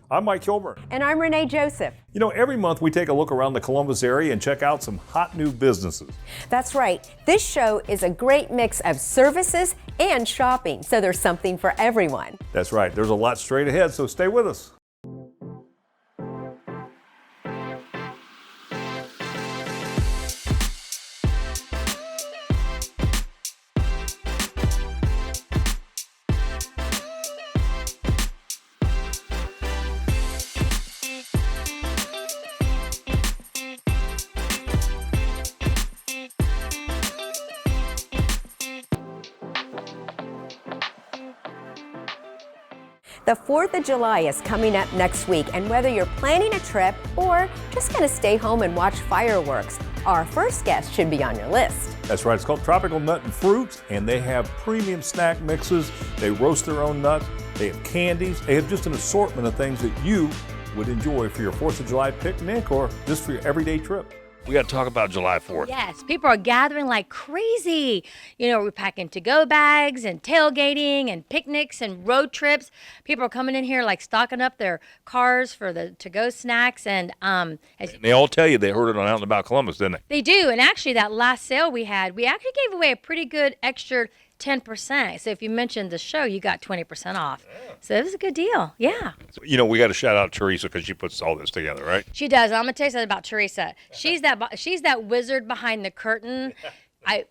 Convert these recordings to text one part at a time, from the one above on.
I'm Mike Kilburn. And I'm Renee Joseph. You know, every month we take a look around the Columbus area and check out some hot new businesses. That's right. This show is a great mix of services and shopping, so there's something for everyone. That's right. There's a lot straight ahead, so stay with us. The 4th of July is coming up next week, and whether you're planning a trip or just going to stay home and watch fireworks, our first guest should be on your list. That's right. It's called Tropical Nut and Fruit, and they have premium snack mixes. They roast their own nuts. They have candies. They have just an assortment of things that you would enjoy for your 4th of July picnic or just for your everyday trip. We got to talk about July 4th. Yes, people are gathering like crazy. You know, we're packing to-go bags and tailgating and picnics and road trips. People are coming in here like stocking up their cars for the to-go snacks. And they all tell you they heard it on Out and About Columbus, didn't they? They do. And actually, that last sale we had, we actually gave away a pretty good extra 10%. So if you mentioned the show, you got 20% off. Yeah. So it was a good deal. Yeah. You know, we got to shout out Teresa because she puts all this together, right? She does. I'm gonna tell you something about Teresa. She's that wizard behind the curtain.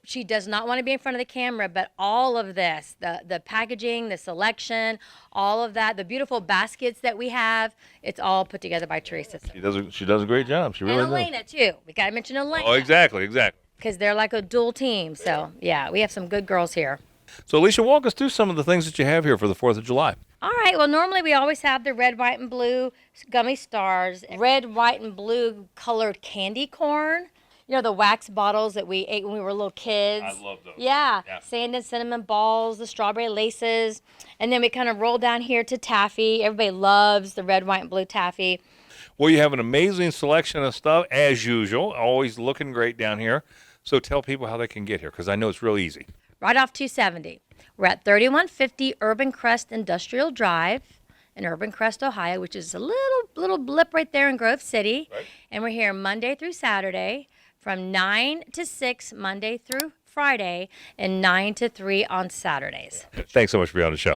She does not want to be in front of the camera, but all of this, the packaging, the selection, all of that, the beautiful baskets that we have, it's all put together by Teresa. She does a great job. She really does. And Elena too. We gotta mention Elena. Oh, exactly. Because they're like a dual team. So yeah, we have some good girls here. So Alicia, walk us through some of the things that you have here for the 4th of July. All right. Well, normally we always have the red, white, and blue gummy stars, red, white, and blue colored candy corn. You know, the wax bottles that we ate when we were little kids. I love those. Yeah. Sand and cinnamon balls, the strawberry laces. And then we kind of roll down here to taffy. Everybody loves the red, white, and blue taffy. Well, you have an amazing selection of stuff, as usual. Always looking great down here. So tell people how they can get here, because I know it's real easy. Right off 270. We're at 3150 Urban Crest Industrial Drive in Urban Crest, Ohio, which is a little blip right there in Grove City. Right. And we're here Monday through Saturday from 9 to 6 Monday through Friday and 9 to 3 on Saturdays. Thanks so much for being on the show.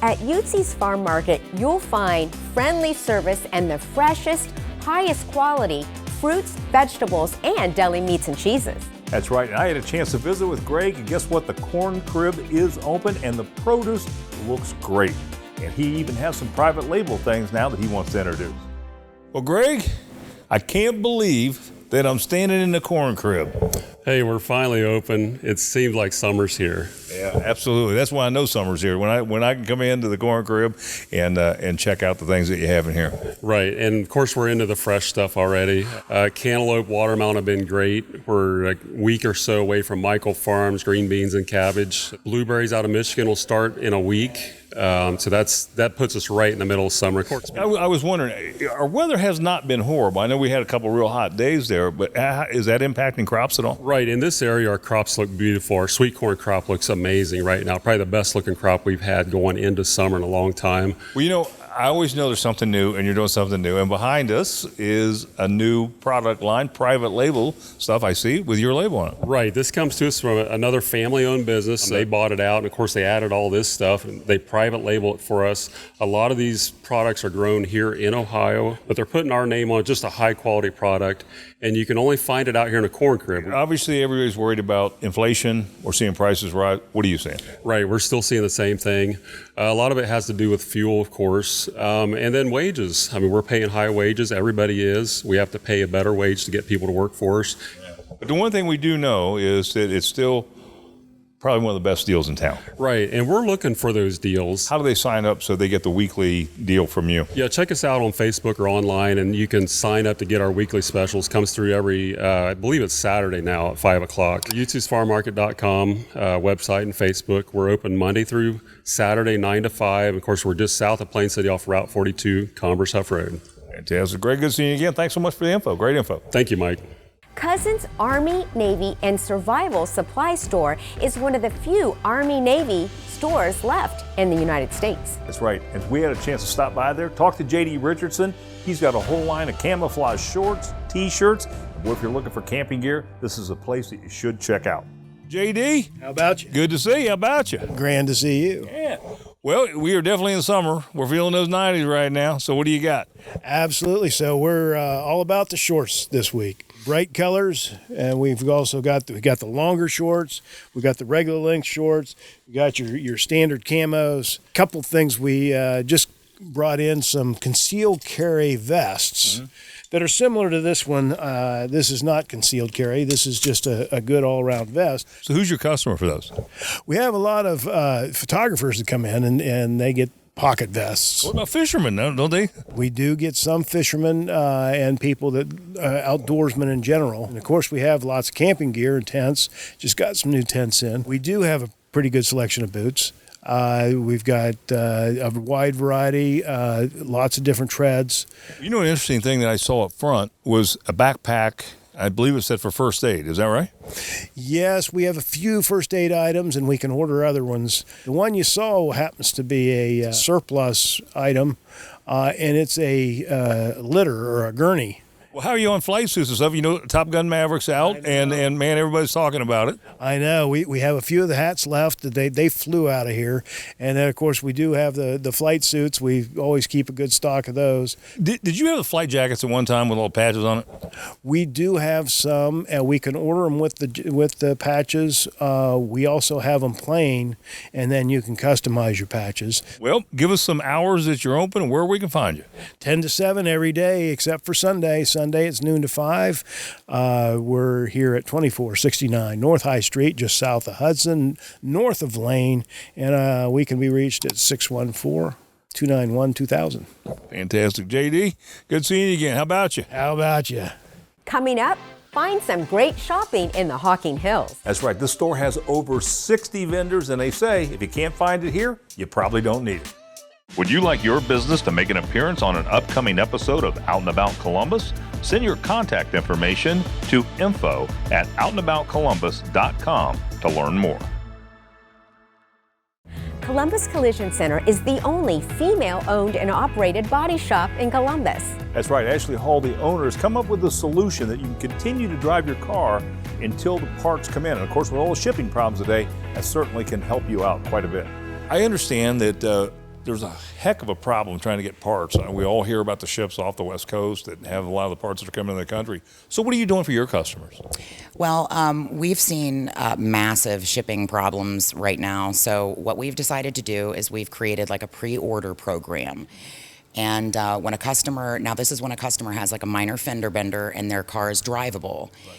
At UCCs Farm Market, you'll find friendly service and the freshest, highest quality fruits, vegetables, and deli meats and cheeses. That's right. I had a chance to visit with Greg, and guess what? The corn crib is open, and the produce looks great. And he even has some private label things now that he wants to introduce. Well, Greg, I can't believe that I'm standing in the corn crib. Hey, we're finally open. It seems like summer's here. Yeah, absolutely. That's why I know summer's here. When I can come into the corn crib and check out the things that you have in here. Right, and of course we're into the fresh stuff already. Cantaloupe, watermelon have been great. We're a week or so away from Michael Farms, green beans and cabbage. Blueberries out of Michigan will start in a week. So that puts us right in the middle of summer. I was wondering, our weather has not been horrible. I know we had a couple real hot days there, but is that impacting crops at all? Right, in this area our crops look beautiful. Our sweet corn crop looks amazing right now. Probably the best looking crop we've had going into summer in a long time. Well, you know, I always know there's something new, and you're doing something new. And behind us is a new product line, private label stuff I see with your label on it. Right. This comes to us from another family-owned business. They bought it out, and of course they added all this stuff, and they private label it for us. A lot of these products are grown here in Ohio, but they're putting our name on just a high-quality product, and you can only find it out here in a corn crib. Obviously, everybody's worried about inflation. We're seeing prices rise. What are you saying? Right. We're still seeing the same thing. A lot of it has to do with fuel, of course, and then wages. I mean, we're paying high wages. Everybody is. We have to pay a better wage to get people to work for us. But the one thing we do know is that it's still probably one of the best deals in town. Right, and we're looking for those deals. How do they sign up so they get the weekly deal from you? Yeah, check us out on Facebook or online, and you can sign up to get our weekly specials. Comes through every, I believe it's Saturday now at 5 o'clock. UCCsfarmmarket.com website and Facebook. We're open Monday through Saturday, 9 to 5. Of course, we're just south of Plain City off Route 42, Converse Huff Road. Fantastic. Greg, good seeing you again. Thanks so much for the info. Great info. Thank you, Mike. Cousins Army, Navy, and Survival Supply Store is one of the few Army-Navy stores left in the United States. That's right. And we had a chance to stop by there, talk to J.D. Richardson. He's got a whole line of camouflage shorts, t-shirts. Boy, if you're looking for camping gear, this is a place that you should check out. J.D. How about you? Good to see you. How about you? Grand to see you. Yeah. Well, we are definitely in summer. We're feeling those 90s right now. So what do you got? Absolutely. So we're all about the shorts this week. Bright colors, and we've also got the longer shorts. We got the regular length shorts. We got your standard camos. Couple things we just brought in, some concealed carry vests that are similar to this one. This is not concealed carry. This is just a good all-around vest. So who's your customer for those? We have a lot of photographers that come in and they get pocket vests. What about fishermen, don't they? We do get some fishermen and people that outdoorsmen in general. And of course, we have lots of camping gear and tents. Just got some new tents in. We do have a pretty good selection of boots. We've got a wide variety, lots of different treads. You know, an interesting thing that I saw up front was a backpack. I believe it said for first aid. Is that right? Yes, we have a few first aid items, and we can order other ones. The one you saw happens to be a surplus item, and it's a litter or a gurney. Well, how are you on flight suits and stuff? You know, Top Gun Maverick's out, and man, everybody's talking about it. I know. We have a few of the hats left. They flew out of here. And then, of course, we do have the flight suits. We always keep a good stock of those. Did you have the flight jackets at one time with all patches on it? We do have some, and we can order them with the patches. We also have them plain, and then you can customize your patches. Well, give us some hours that you're open and where we can find you. 10 to 7 every day except for Sunday. Sunday it's noon to 5. We're here at 2469 North High Street, just south of Hudson, north of Lane, and we can be reached at 614-291-2000. Fantastic. JD, good seeing you again. How about you? How about you? Coming up, find some great shopping in the Hocking Hills. That's right. This store has over 60 vendors, and they say if you can't find it here, you probably don't need it. Would you like your business to make an appearance on an upcoming episode of Out and About Columbus? Send your contact information to info@outandaboutcolumbus.com to learn more. Columbus Collision Center is the only female-owned and operated body shop in Columbus. That's right. Ashley Hall, the owner, has come up with a solution that you can continue to drive your car until the parts come in. And of course, with all the shipping problems today, that certainly can help you out quite a bit. I understand that there's a heck of a problem trying to get parts. We all hear about the ships off the West Coast that have a lot of the parts that are coming into the country. So what are you doing for your customers? Well, we've seen massive shipping problems right now. So what we've decided to do is we've created like a pre-order program. And when a customer, now this is when a customer has like a minor fender bender and their car is drivable. Right.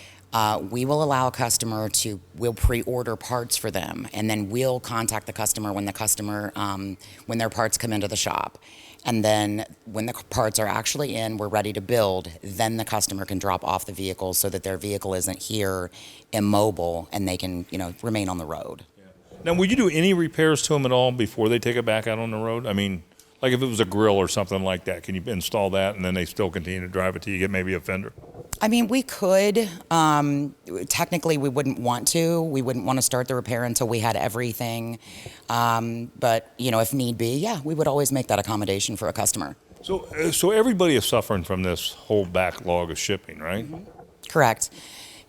We will allow a customer we'll pre-order parts for them, and then we'll contact the customer when when their parts come into the shop. And then when the parts are actually in, we're ready to build, then the customer can drop off the vehicle so that their vehicle isn't here immobile and they can, remain on the road. Yeah. Now, would you do any repairs to them at all before they take it back out on the road? I mean, like if it was a grill or something like that, can you install that and then they still continue to drive it till you get maybe a fender? I mean, we could. Technically, we wouldn't want to. We wouldn't want to start the repair until we had everything. But, if need be, yeah, we would always make that accommodation for a customer. So everybody is suffering from this whole backlog of shipping, right? Mm-hmm. Correct.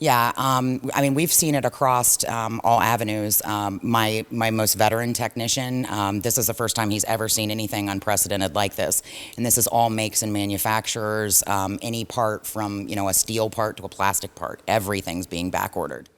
Yeah, I mean, we've seen it across all avenues. My most veteran technician, this is the first time he's ever seen anything unprecedented like this. And this is all makes and manufacturers, any part from, a steel part to a plastic part. Everything's being back ordered.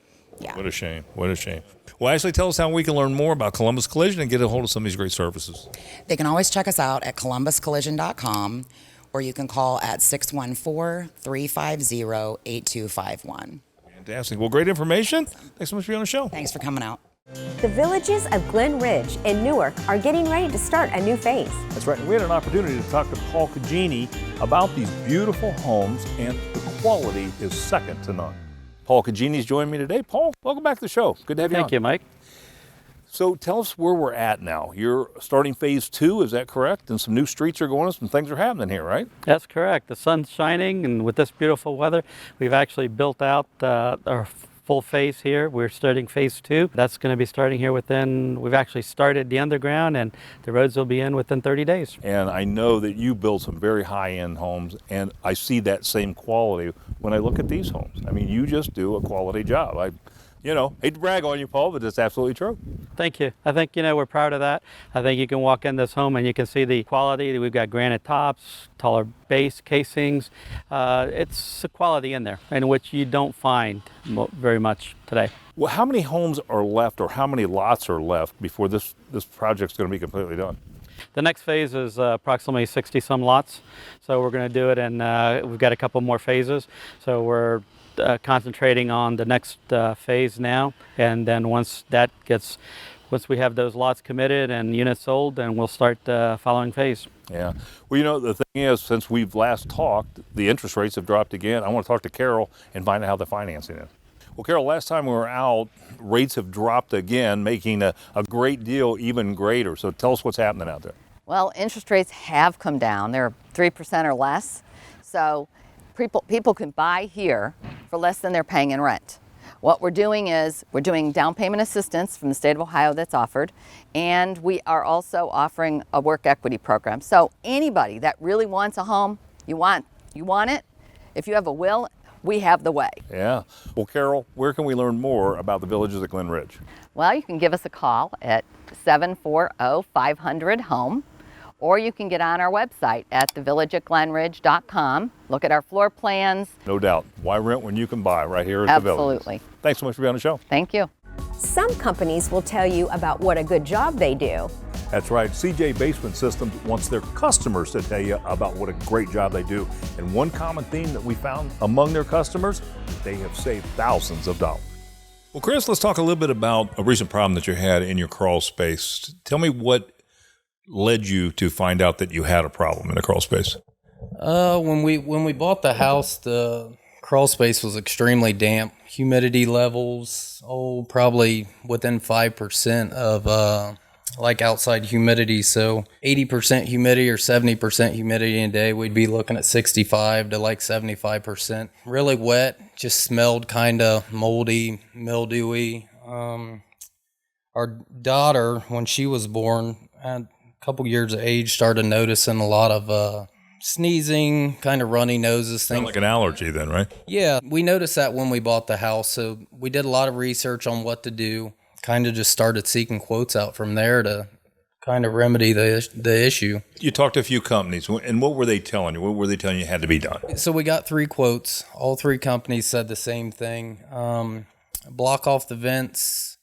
Yeah. What a shame. What a shame. Well, Ashley, tell us how we can learn more about Columbus Collision and get a hold of some of these great services. They can always check us out at columbuscollision.com, or you can call at 614-350-8251. Fantastic. Well, great information. Thanks so much for being on the show. Thanks for coming out. The villages of Glen Ridge and Newark are getting ready to start a new phase. That's right. We had an opportunity to talk to Paul Cagini about these beautiful homes, and the quality is second to none. Paul Cagini's joining me today. Paul, welcome back to the show. Good to have you on. Thank you, Mike. So tell us where we're at now. You're starting phase 2, is that correct? And some new streets are going and some things are happening here, right? That's correct. The sun's shining, and with this beautiful weather, we've actually built out our full phase here. We're starting phase 2. That's going to be starting here we've actually started the underground, and the roads will be in within 30 days. And I know that you build some very high-end homes, and I see that same quality when I look at these homes. I mean, you just do a quality job. Hate to brag on you, Paul, but it's absolutely true. Thank you. I think, we're proud of that. I think you can walk in this home and you can see the quality. We've got granite tops, taller base casings. It's a quality in there, in which you don't find very much today. Well, how many homes are left, or how many lots are left before this project's going to be completely done? The next phase is approximately 60-some lots. So we're going to do it, and we've got a couple more phases. So we're concentrating on the next phase now, and then once we have those lots committed and units sold, then we'll start the following phase. Yeah. Well, the thing is, since we've last talked, the interest rates have dropped again. I want to talk to Carol and find out how the financing is. Well, Carol, last time we were out, rates have dropped again, making a great deal even greater. So tell us what's happening out there. Well, interest rates have come down. They're 3% or less. So people can buy here for less than they're paying in rent. What we're doing is we're doing down payment assistance from the state of Ohio that's offered, and we are also offering a work equity program. So anybody that really wants a home, you want it, if you have a will, we have the way. Yeah. Well, Carol, where can we learn more about the Villages at Glen Ridge? Well, you can give us a call at 740-500-HOME, or you can get on our website at thevillageatglenridge.com. Look at our floor plans. No doubt. Why rent when you can buy right here at the Village? Absolutely. Thanks so much for being on the show. Thank you. Some companies will tell you about what a good job they do. That's right. CJ Basement Systems wants their customers to tell you about what a great job they do. And one common theme that we found among their customers, they have saved thousands of dollars. Well, Chris, let's talk a little bit about a recent problem that you had in your crawl space. Tell me what led you to find out that you had a problem in the crawl space. When we bought the house, the crawl space was extremely damp. Humidity levels, probably within 5% of outside humidity. So 80% humidity or 70% humidity in a day, we'd be looking at 65 to 75%. Really wet, just smelled kind of moldy, mildewy. Our daughter, when she was born, at a couple years of age, started noticing a lot of sneezing, kind of runny noses, things. Sound like an allergy then, right? Yeah, we noticed that when we bought the house. So we did a lot of research on what to do. Kind of just started seeking quotes out from there to kind of remedy the issue. You talked to a few companies, and what were they telling you? What were they telling you had to be done? So we got 3 quotes. All 3 companies said the same thing. Block off the vents,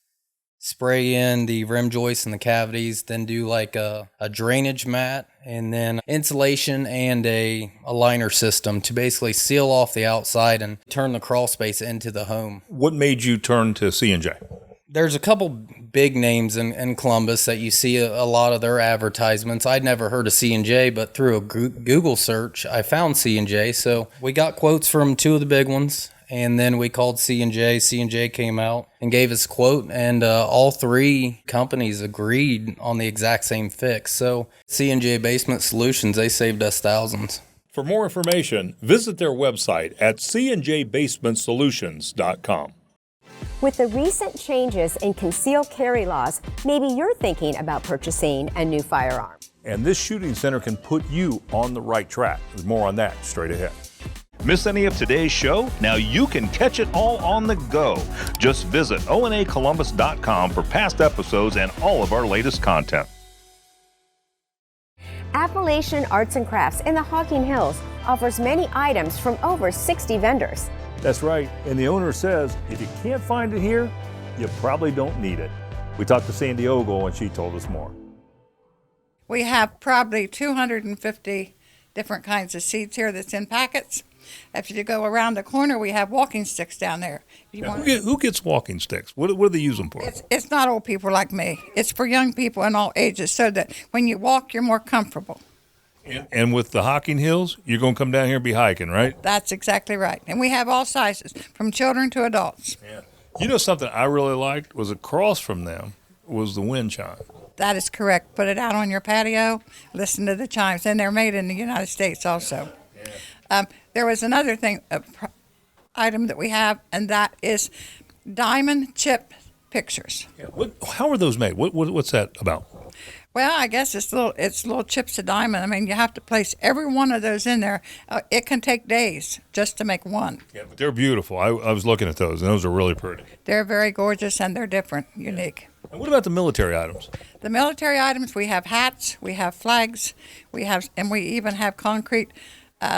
spray in the rim joists and the cavities, then do like a drainage mat, and then insulation and a liner system to basically seal off the outside and turn the crawl space into the home. What made you turn to C&J? There's a couple big names in Columbus that you see a lot of their advertisements. I'd never heard of C&J, but through a Google search, I found C&J. So we got quotes from 2 of the big ones, and then we called C&J. C&J came out and gave us a quote, and all 3 companies agreed on the exact same fix. So C&J Basement Solutions, they saved us thousands. For more information, visit their website at cnjbasementsolutions.com. With the recent changes in concealed carry laws, maybe you're thinking about purchasing a new firearm. And this shooting center can put you on the right track. There's more on that straight ahead. Miss any of today's show? Now you can catch it all on the go. Just visit onacolumbus.com for past episodes and all of our latest content. Appalachian Arts and Crafts in the Hocking Hills offers many items from over 60 vendors. That's right, and the owner says if you can't find it here, you probably don't need it. We talked to Sandy Ogle and she told us more. We have probably 250 different kinds of seeds here that's in packets. If you go around the corner, we have walking sticks down there. Who gets walking sticks? What do they use them for? It's not old people like me. It's for young people in all ages so that when you walk, you're more comfortable. And with the Hocking Hills, you're going to come down here and be hiking, right? That's exactly right. And we have all sizes, from children to adults. Yeah. You know something I really liked was across from them was the wind chime. That is correct. Put it out on your patio, listen to the chimes, and they're made in the United States also. There was another thing, item that we have, and that is diamond chip pictures. Yeah. How are those made? What's that about? Well, I guess it's little chips of diamond. I mean, you have to place every one of those in there. It can take days just to make one. Yeah, but they're beautiful. I was looking at those, and those are really pretty. They're very gorgeous, and they're different, unique. And what about the military items? The military items, we have hats, we have flags, and we even have concrete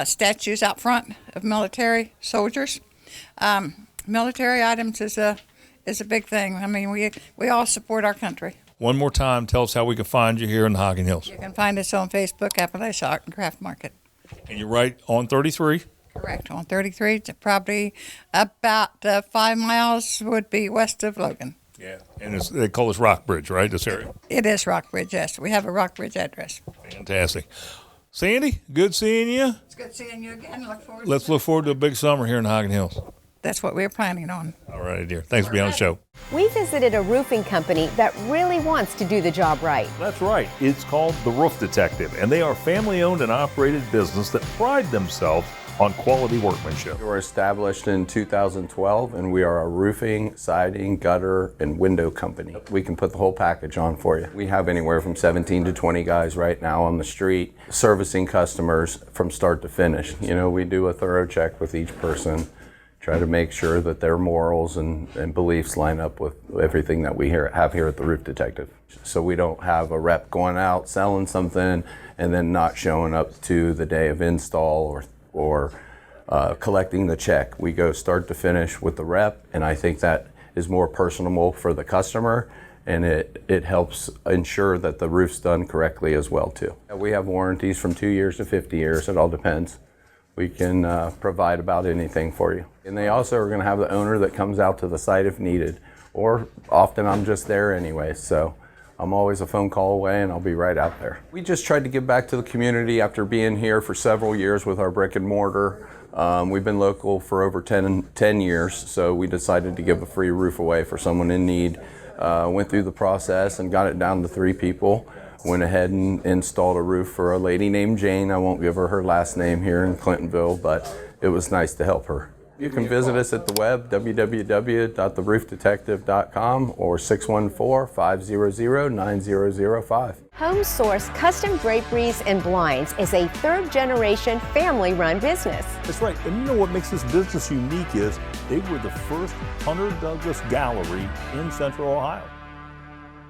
statues out front of military soldiers. Military items is a big thing. I mean, we all support our country. One more time, tell us how we can find you here in the Hocking Hills. You can find us on Facebook, Appalachian Art and Craft Market. And you're right on 33? Correct, on 33. It's probably about 5 miles would be west of Logan. Yeah, and they call this Rockbridge, right, this area? It is Rockbridge, yes. We have a Rockbridge address. Fantastic. Sandy, good seeing you. It's good seeing you again. Let's look forward to a big summer here in the Hocking Hills. That's what we're planning on. All right, dear. Thanks for being on the show. We visited a roofing company that really wants to do the job right. That's right. It's called The Roof Detective, and they are a family-owned and operated business that pride themselves on quality workmanship. We were established in 2012, and we are a roofing, siding, gutter, and window company. We can put the whole package on for you. We have anywhere from 17 to 20 guys right now on the street servicing customers from start to finish. You know, we do a thorough check with each person, try to make sure that their morals and beliefs line up with everything that we have here at the Roof Detective. So we don't have a rep going out selling something and then not showing up to the day of install or collecting the check. We go start to finish with the rep, and I think that is more personable for the customer, and it helps ensure that the roof's done correctly as well too. We have warranties from 2 years to 50 years, it all depends. We can provide about anything for you. And they also are going to have the owner that comes out to the site if needed, or often I'm just there anyway, so I'm always a phone call away and I'll be right out there. We just tried to give back to the community after being here for several years with our brick and mortar. We've been local for over 10 years, so we decided to give a free roof away for someone in need. Went through the process and got it down to 3 people. Went ahead and installed a roof for a lady named Jane. I won't give her last name here in Clintonville, but it was nice to help her. You can visit us at the web, www.theroofdetective.com, or 614-500-9005. Home Source Custom Draperies and Blinds is a third-generation family-run business. That's right. And you know what makes this business unique is they were the first Hunter Douglas gallery in Central Ohio.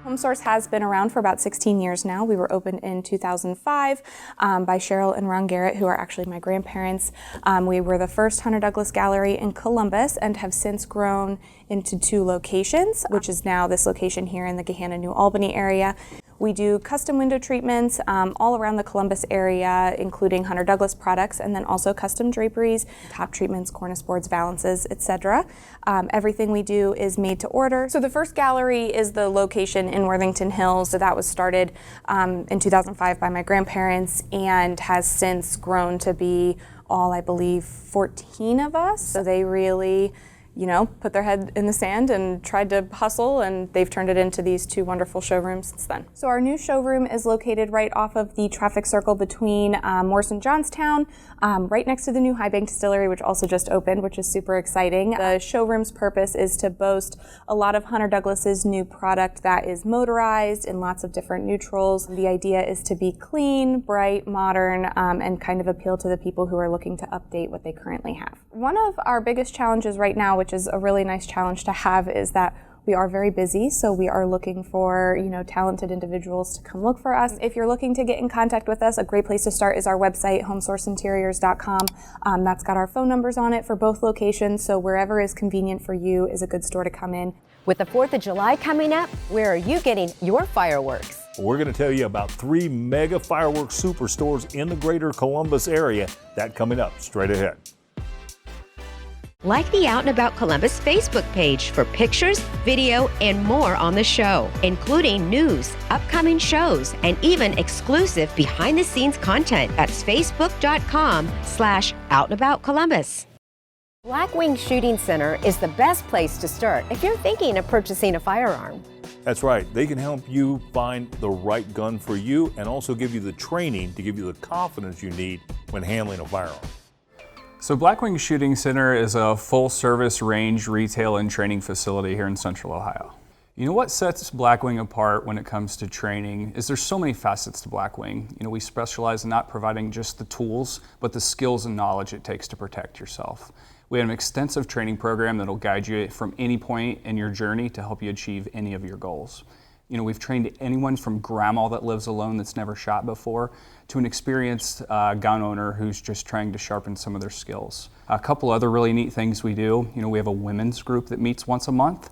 Home Source has been around for about 16 years now. We were opened in 2005 by Cheryl and Ron Garrett, who are actually my grandparents. We were the first Hunter Douglas gallery in Columbus and have since grown into 2 locations, which is now this location here in the Gahanna, New Albany area. We do custom window treatments all around the Columbus area, including Hunter Douglas products, and then also custom draperies, top treatments, cornice boards, valances, etc. Everything we do is made to order. So the first gallery is the location in Worthington Hills. So that was started in 2005 by my grandparents and has since grown to be all, I believe, 14 of us. So they really, you know, put their head in the sand and tried to hustle, and they've turned it into these 2 wonderful showrooms since then. So our new showroom is located right off of the traffic circle between Morris and Johnstown, right next to the new High Bank Distillery, which also just opened, which is super exciting. The showroom's purpose is to boast a lot of Hunter Douglas's new product that is motorized in lots of different neutrals. The idea is to be clean, bright, modern, and kind of appeal to the people who are looking to update what they currently have. One of our biggest challenges right now, which is a really nice challenge to have, is that we are very busy, so we are looking for, you know, talented individuals to come look for us. If you're looking to get in contact with us, a great place to start is our website, homesourceinteriors.com. That's got our phone numbers on it for both locations, so wherever is convenient for you is a good store to come in. With the 4th of July coming up, where are you getting your fireworks? We're going to tell you about 3 mega fireworks superstores in the greater Columbus area. That coming up straight ahead. Like the Out and About Columbus Facebook page for pictures, video, and more on the show, including news, upcoming shows, and even exclusive behind-the-scenes content. That's facebook.com/OutandAboutColumbus. Blackwing Shooting Center is the best place to start if you're thinking of purchasing a firearm. That's right. They can help you find the right gun for you and also give you the training to give you the confidence you need when handling a firearm. So Blackwing Shooting Center is a full-service range retail and training facility here in Central Ohio. You know what sets Blackwing apart when it comes to training is there's so many facets to Blackwing. You know, we specialize in not providing just the tools, but the skills and knowledge it takes to protect yourself. We have an extensive training program that'll guide you from any point in your journey to help you achieve any of your goals. You know, we've trained anyone from grandma that lives alone that's never shot before to an experienced gun owner who's just trying to sharpen some of their skills. A couple other really neat things we do, you know, we have a women's group that meets once a month.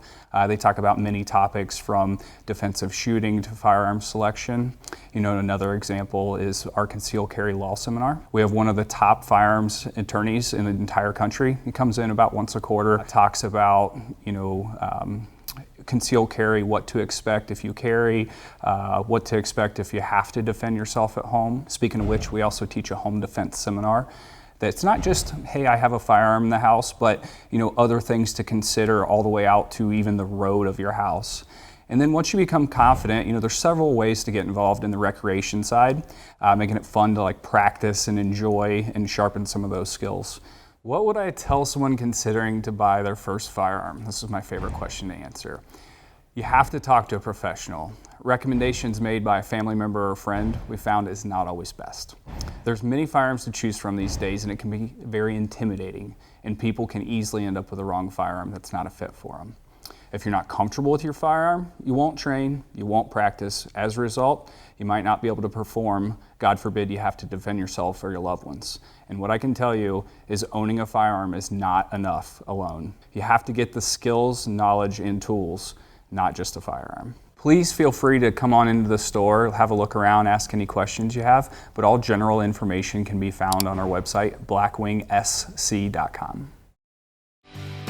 They talk about many topics from defensive shooting to firearm selection. You know, another example is our concealed carry law seminar. We have one of the top firearms attorneys in the entire country. He comes in about once a quarter, talks about, you know, concealed carry, what to expect if you carry, what to expect if you have to defend yourself at home. Speaking of which, we also teach a home defense seminar. That's not just, hey, I have a firearm in the house, but you know, other things to consider all the way out to even the road of your house. And then once you become confident, you know, there's several ways to get involved in the recreation side, making it fun to like practice and enjoy and sharpen some of those skills. What would I tell someone considering to buy their first firearm? This is my favorite question to answer. You have to talk to a professional. Recommendations made by a family member or friend we found is not always best. There's many firearms to choose from these days and it can be very intimidating and people can easily end up with the wrong firearm that's not a fit for them. If you're not comfortable with your firearm, you won't train, you won't practice. As a result, you might not be able to perform. God forbid you have to defend yourself or your loved ones. And what I can tell you is owning a firearm is not enough alone. You have to get the skills, knowledge, and tools, not just a firearm. Please feel free to come on into the store, have a look around, ask any questions you have, but all general information can be found on our website, blackwingsc.com.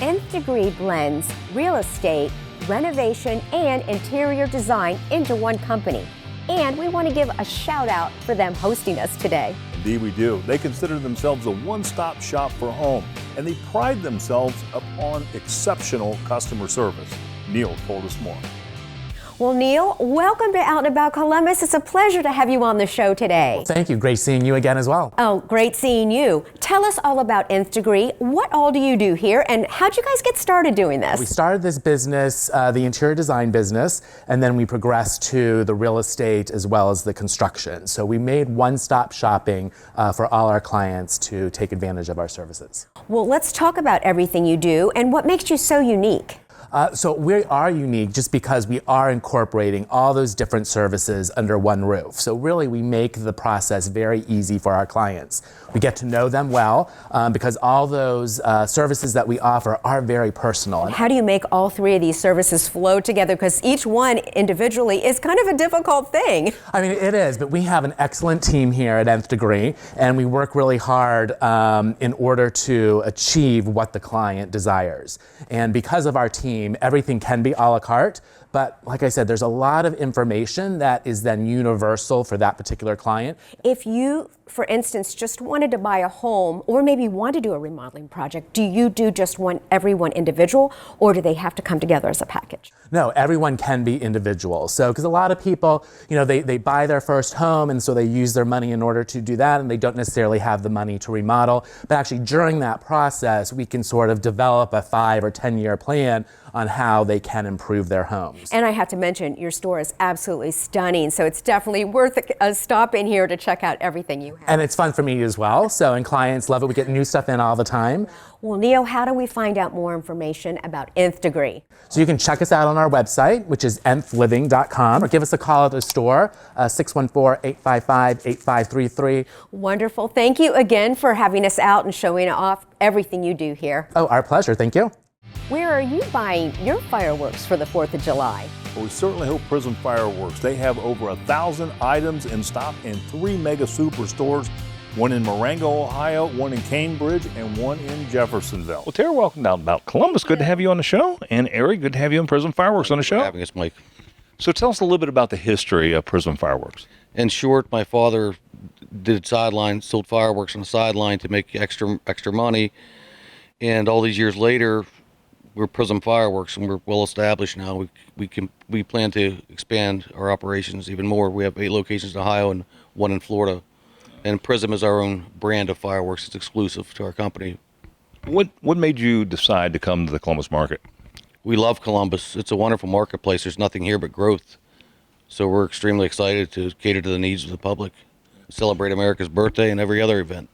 Nth Degree blends real estate, renovation, and interior design into one company. And we want to give a shout out for them hosting us today. Indeed we do. They consider themselves a one-stop shop for home, and they pride themselves upon exceptional customer service. Neil told us more. Well, Neil, welcome to Out and About Columbus. It's a pleasure to have you on the show today. Well, thank you. Great seeing you again as well. Oh, great seeing you. Tell us all about Nth Degree. What all do you do here, and how'd you guys get started doing this? We started this business, the interior design business, and then we progressed to the real estate as well as the construction. So we made one-stop shopping for all our clients to take advantage of our services. Well, let's talk about everything you do and what makes you so unique. So we are unique just because we are incorporating all those different services under one roof. So really we make the process very easy for our clients. We get to know them well because all those services that we offer are very personal. How do you make all three of these services flow together? Because each one individually is kind of a difficult thing. I mean, it is, but we have an excellent team here at Nth Degree, and we work really hard in order to achieve what the client desires. And because of our team, everything can be a la carte, but like I said, there's a lot of information that is then universal for that particular client. If you, for instance, just wanted to buy a home or maybe want to do a remodeling project, do you do just everyone individual, or do they have to come together as a package? No, everyone can be individual. So, because a lot of people, you know, they buy their first home and so they use their money in order to do that, and they don't necessarily have the money to remodel. But actually during that process, we can sort of develop a 5 or 10 year plan on how they can improve their homes. And I have to mention, your store is absolutely stunning, so it's definitely worth a stop in here to check out everything you have. And it's fun for me as well, so, and clients love it. We get new stuff in all the time. Well, Neil, how do we find out more information about Nth Degree? So you can check us out on our website, which is nthliving.com, or give us a call at the store, 614-855-8533. Wonderful. Thank you again for having us out and showing off everything you do here. Oh, our pleasure. Thank you. Where are you buying your fireworks for the 4th of July? Well, we certainly hope Prism Fireworks. They have over 1,000 items in stock in 3 mega superstores, one in Marengo, Ohio, one in Cambridge, and one in Jeffersonville. Well, Tara, welcome down about Columbus. Good to have you on the show. And Eric, good to have you on Prism Fireworks on the show. Thanks for having us, Mike. So tell us a little bit about the history of Prism Fireworks. In short, my father did sideline, sold fireworks on the sideline to make extra money. And all these years later, we're Prism Fireworks, and we're well established now. We plan to expand our operations even more. We have 8 locations in Ohio and 1 in Florida. And Prism is our own brand of fireworks. It's exclusive to our company. What made you decide to come to the Columbus market? We love Columbus. It's a wonderful marketplace. There's nothing here but growth. So we're extremely excited to cater to the needs of the public, celebrate America's birthday and every other event.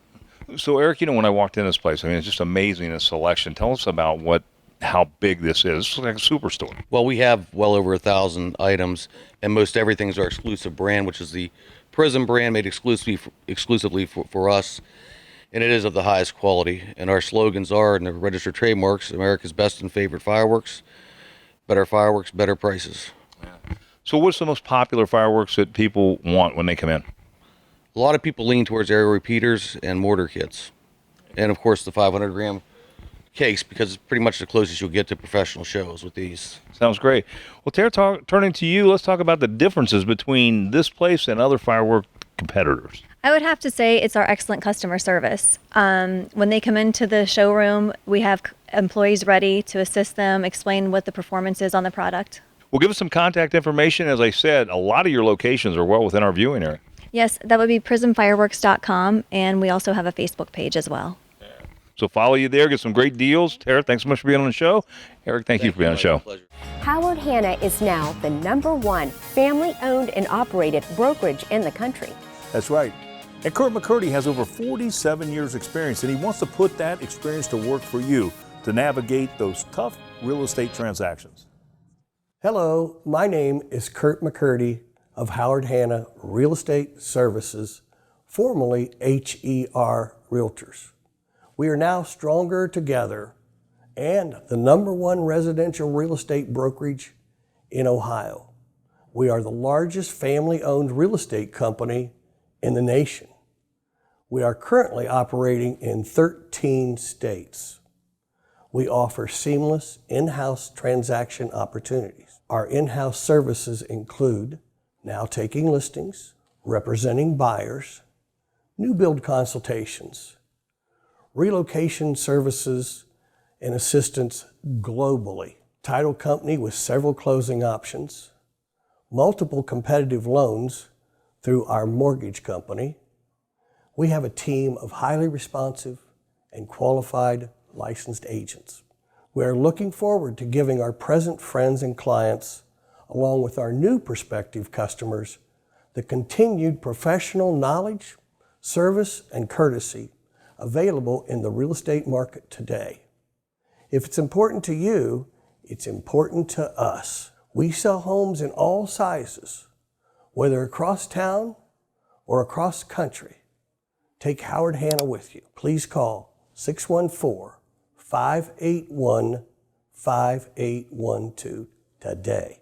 So Eric, when I walked in this place, it's just amazing, the selection. Tell us about how big this is. It's like a superstore. Well, we have well over 1,000 items, and most everything's our exclusive brand, which is the Prism brand made exclusively for us, and it is of the highest quality. And our slogans are, and they're registered trademarks, America's best and favorite fireworks, better fireworks, better prices. Yeah. So what's the most popular fireworks that people want when they come in? A lot of people lean towards aerial repeaters and mortar kits, and of course the 500-gram case, because it's pretty much the closest you'll get to professional shows with these. Sounds great. Well, Tara, turning to you, let's talk about the differences between this place and other firework competitors. I would have to say it's our excellent customer service. When they come into the showroom, we have employees ready to assist them, explain what the performance is on the product. Well, give us some contact information. As I said, a lot of your locations are well within our viewing area. Yes, that would be prismfireworks.com, and we also have a Facebook page as well. So follow you there, get some great deals. Tara, thanks so much for being on the show. Eric, thank you for being on the show. Howard Hanna is now the #1 family-owned and operated brokerage in the country. That's right. And Kurt McCurdy has over 47 years experience, and he wants to put that experience to work for you to navigate those tough real estate transactions. Hello, my name is Kurt McCurdy of Howard Hanna Real Estate Services, formerly HER Realtors. We are now stronger together and the #1 residential real estate brokerage in Ohio. We are the largest family-owned real estate company in the nation. We are currently operating in 13 states. We offer seamless in-house transaction opportunities. Our in-house services include now taking listings, representing buyers, new build consultations, relocation services and assistance globally, title company with several closing options, multiple competitive loans through our mortgage company. We have a team of highly responsive and qualified licensed agents. We are looking forward to giving our present friends and clients, along with our new prospective customers, the continued professional knowledge, service, and courtesy available in the real estate market today. If it's important to you, it's important to us. We sell homes in all sizes, whether across town or across country. Take Howard Hanna with you. Please call 614-581-5812 today.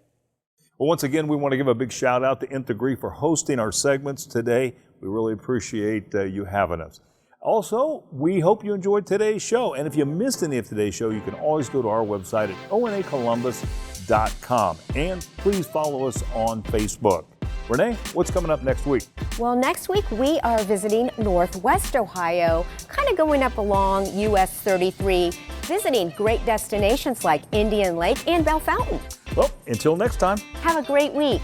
Well, once again, we want to give a big shout out to Nth Degree for hosting our segments today. We really appreciate you having us. Also, we hope you enjoyed today's show. And if you missed any of today's show, you can always go to our website at onacolumbus.com. And please follow us on Facebook. Renee, what's coming up next week? Well, next week we are visiting Northwest Ohio, kind of going up along US 33, visiting great destinations like Indian Lake and Bell Fountain. Well, until next time. Have a great week.